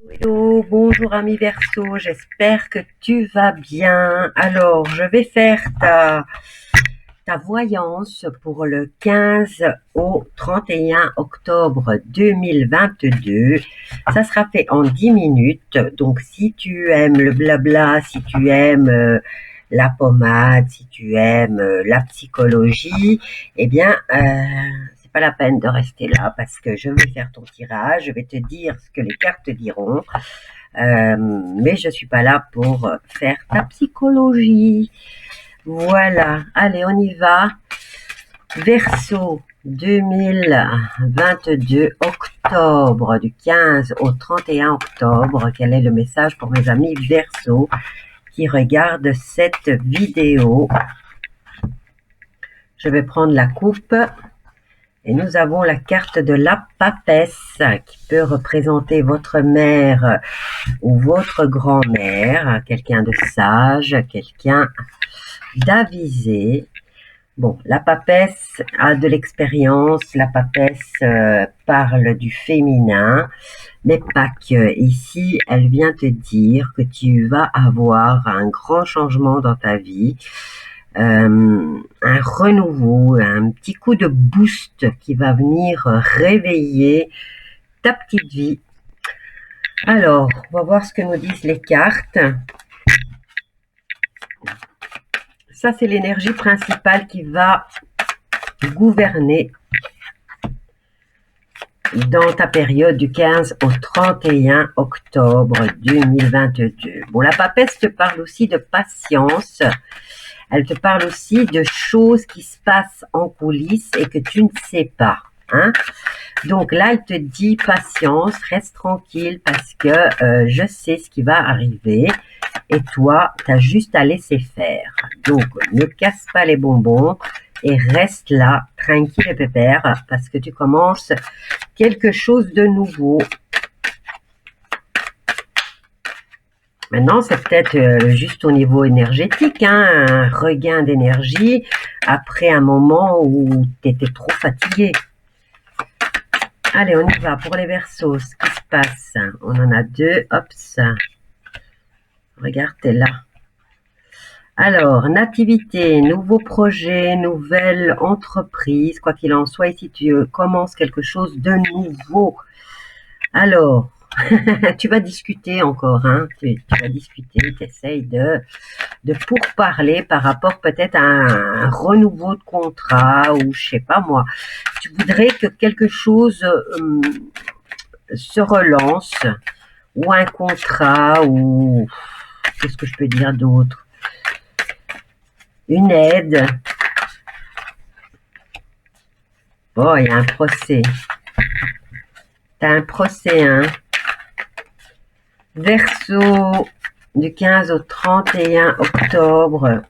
Hello, bonjour ami Verseau, j'espère que tu vas bien. Alors, je vais faire ta voyance pour le 15 au 31 octobre 2022. Ça sera fait en 10 minutes. Donc, si tu aimes le blabla, si tu aimes la pommade, si tu aimes la psychologie, eh bien, c'est pas la peine de rester là parce que je vais faire ton tirage, je vais te dire ce que les cartes diront. Mais je suis pas là pour faire ta psychologie. Voilà, allez, on y va. Verseau 2022, octobre, du 15 au 31 octobre. Quel est le message pour mes amis Verseau qui regardent cette vidéo? Je vais prendre la coupe. Et nous avons la carte de la papesse qui peut représenter votre mère ou votre grand-mère, quelqu'un de sage, quelqu'un d'avisé. Bon, la papesse a de l'expérience, la papesse parle du féminin, mais pas que. Ici, elle vient te dire que tu vas avoir un grand changement dans ta vie, un renouveau, un petit coup de boost qui va venir réveiller ta petite vie. Alors, on va voir ce que nous disent les cartes. Ça, c'est l'énergie principale qui va gouverner dans ta période du 15 au 31 octobre 2022. Bon, la papesse te parle aussi de patience. Elle te parle aussi de choses qui se passent en coulisses et que tu ne sais pas. Hein? Donc là, elle te dit patience, reste tranquille parce que je sais ce qui va arriver et toi, tu as juste à laisser faire. Donc, ne casse pas les bonbons et reste là, tranquille et pépère, parce que tu commences quelque chose de nouveau. Maintenant, c'est peut-être juste au niveau énergétique, hein, un regain d'énergie après un moment où tu étais trop fatigué. Allez, on y va pour les Verseaux. Ce qui se passe, on en a deux. Hop, ça. Regarde, t'es là. Alors, nativité, nouveau projet, nouvelle entreprise. Quoi qu'il en soit, ici, tu commences quelque chose de nouveau. Alors, tu vas discuter encore, hein. Tu vas discuter, tu essayes de pourparler par rapport peut-être à un renouveau de contrat ou je sais pas moi. Tu voudrais que quelque chose se relance ou un contrat ou qu'est-ce que je peux dire d'autre? Une aide. Oh, il y a un procès. T'as un procès, hein? Verseau du 15 au 31 octobre.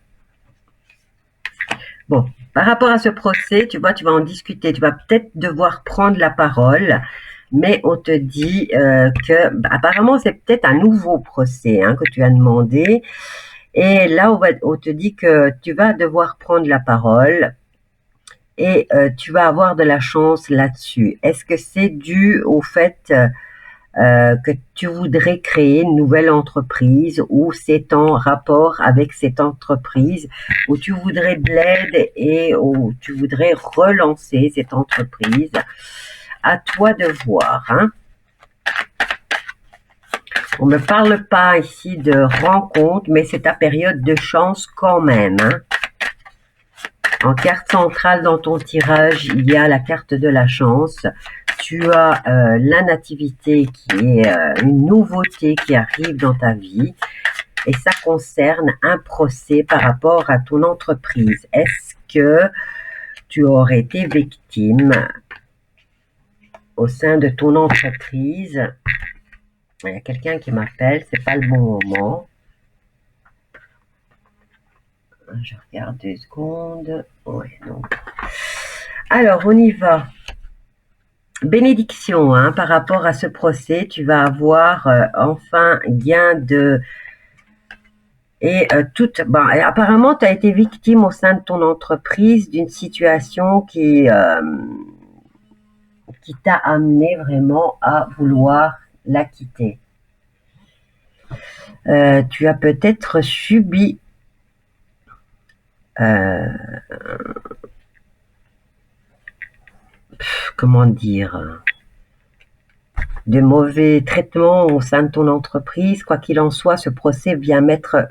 Bon, par rapport à ce procès, tu vois, tu vas en discuter. Tu vas peut-être devoir prendre la parole, mais on te dit que apparemment c'est peut-être un nouveau procès hein, que tu as demandé. Et là, on te dit que tu vas devoir prendre la parole et tu vas avoir de la chance là-dessus. Est-ce que c'est dû au fait que tu voudrais créer une nouvelle entreprise ou c'est en rapport avec cette entreprise où tu voudrais de l'aide et où tu voudrais relancer cette entreprise? À toi de voir. Hein. On ne me parle pas ici de rencontre, mais c'est ta période de chance quand même. Hein. En carte centrale dans ton tirage, il y a la carte de la chance. Tu as la nativité qui est une nouveauté qui arrive dans ta vie et ça concerne un procès par rapport à ton entreprise. Est-ce que tu aurais été victime au sein de ton entreprise? Il y a quelqu'un qui m'appelle, c'est pas le bon moment. Je regarde 2 secondes. Ouais, non. Alors, on y va. Bénédiction, hein, par rapport à ce procès, tu vas avoir enfin gain de... Et apparemment, tu as été victime au sein de ton entreprise d'une situation qui t'a amené vraiment à vouloir la quitter. Tu as peut-être subi comment dire, de mauvais traitements au sein de ton entreprise. Quoi qu'il en soit, ce procès vient mettre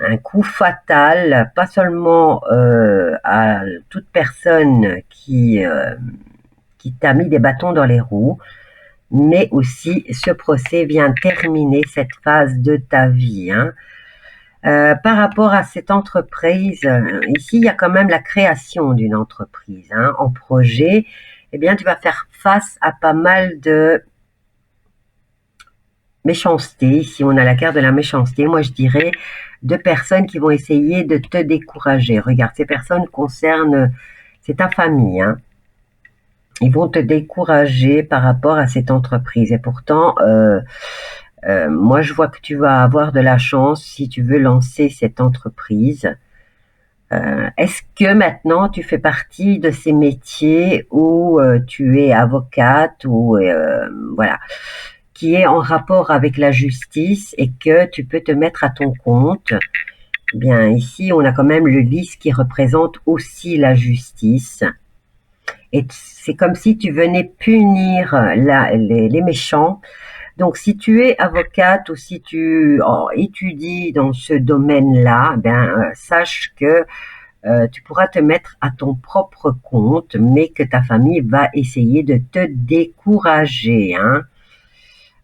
un coup fatal, pas seulement à toute personne qui t'a mis des bâtons dans les roues, mais aussi ce procès vient terminer cette phase de ta vie. Hein. Par rapport à cette entreprise, ici il y a quand même la création d'une entreprise. Hein, en projet, eh bien tu vas faire face à pas mal de méchanceté. Ici on a la carte de la méchanceté. Moi je dirais de personnes qui vont essayer de te décourager. Regarde, ces personnes concernent, c'est ta famille. Hein. Ils vont te décourager par rapport à cette entreprise. Et pourtant, moi, je vois que tu vas avoir de la chance si tu veux lancer cette entreprise. Est-ce que maintenant, tu fais partie de ces métiers où tu es avocate ou voilà, qui est en rapport avec la justice et que tu peux te mettre à ton compte? Bien, ici, on a quand même le lys qui représente aussi la justice. Et c'est comme si tu venais punir les méchants. Donc, si tu es avocate ou si tu étudies dans ce domaine-là, sache que tu pourras te mettre à ton propre compte, mais que ta famille va essayer de te décourager. Hein.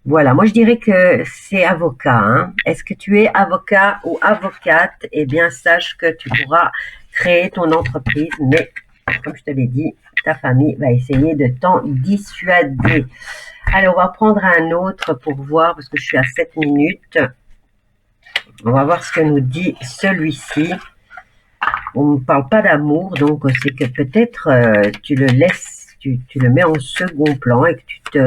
Voilà, moi je dirais que c'est avocat. Hein. Est-ce que tu es avocat ou avocate? Eh bien, sache que tu pourras créer ton entreprise, mais comme je te l'ai dit, ta famille va essayer de t'en dissuader. Allez, on va prendre un autre pour voir, parce que je suis à 7 minutes. On va voir ce que nous dit celui-ci. On ne parle pas d'amour, donc c'est que peut-être tu le laisses, tu le mets en second plan et que tu te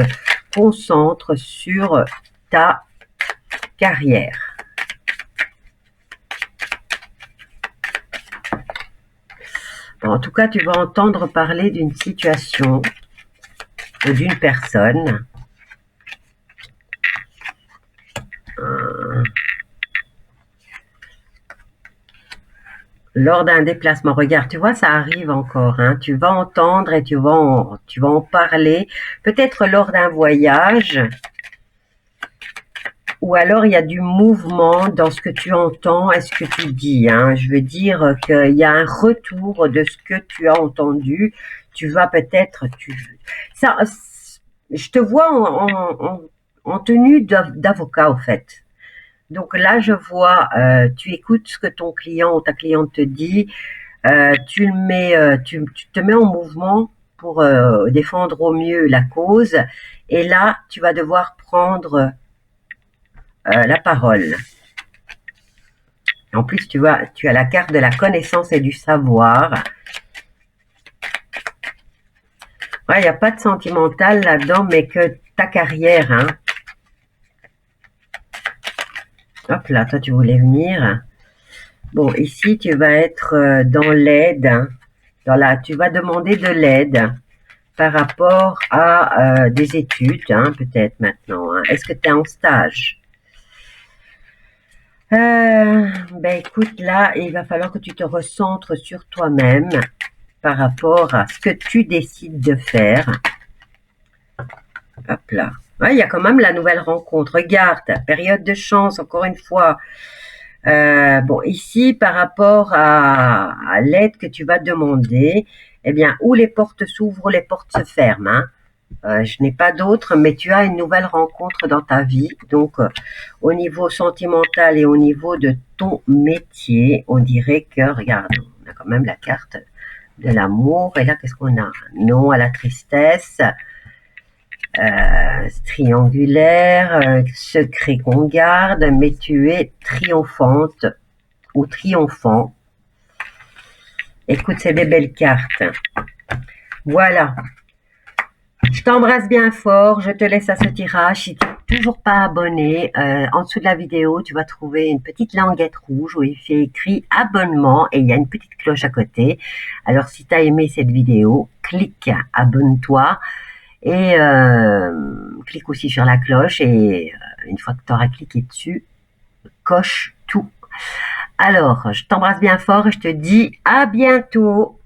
concentres sur ta carrière. Bon, en tout cas, tu vas entendre parler d'une situation ou d'une personne. Lors d'un déplacement, regarde, tu vois, ça arrive encore, hein, tu vas entendre et tu vas en parler, peut-être lors d'un voyage, ou alors il y a du mouvement dans ce que tu entends et ce que tu dis. Hein. Je veux dire qu'il y a un retour de ce que tu as entendu. Tu vas peut-être... Ça, je te vois en tenue d'avocat, au fait. Donc là, je vois, tu écoutes ce que ton client ou ta cliente te dit, tu te mets en mouvement pour défendre au mieux la cause, et là, tu vas devoir prendre la parole. En plus, tu as la carte de la connaissance et du savoir. Ouais, il n'y a pas de sentimental là-dedans, mais que ta carrière, hein. Hop là, toi tu voulais venir. Bon, ici tu vas être dans l'aide. Hein. Tu vas demander de l'aide par rapport à des études, hein, peut-être maintenant. Hein. Est-ce que tu es en stage? Écoute, là, il va falloir que tu te recentres sur toi-même par rapport à ce que tu décides de faire. Hop là. Ouais, il y a quand même la nouvelle rencontre. Regarde, période de chance, encore une fois. Bon, ici, par rapport à l'aide que tu vas demander, eh bien, où les portes s'ouvrent, les portes se ferment. Hein. Je n'ai pas d'autre, mais tu as une nouvelle rencontre dans ta vie. Donc, au niveau sentimental et au niveau de ton métier, on dirait que, regarde, on a quand même la carte de l'amour. Et là, qu'est-ce qu'on a? Non à la tristesse. Triangulaire, secret qu'on garde, mais tu es triomphante ou triomphant. Écoute, c'est des belles cartes. Voilà. Je t'embrasse bien fort, je te laisse à ce tirage. Si tu n'es toujours pas abonné, en dessous de la vidéo, tu vas trouver une petite languette rouge où il fait écrit abonnement et il y a une petite cloche à côté. Alors si tu as aimé cette vidéo, clique abonne-toi. Et clique aussi sur la cloche et une fois que tu auras cliqué dessus, coche tout. Alors, je t'embrasse bien fort et je te dis à bientôt.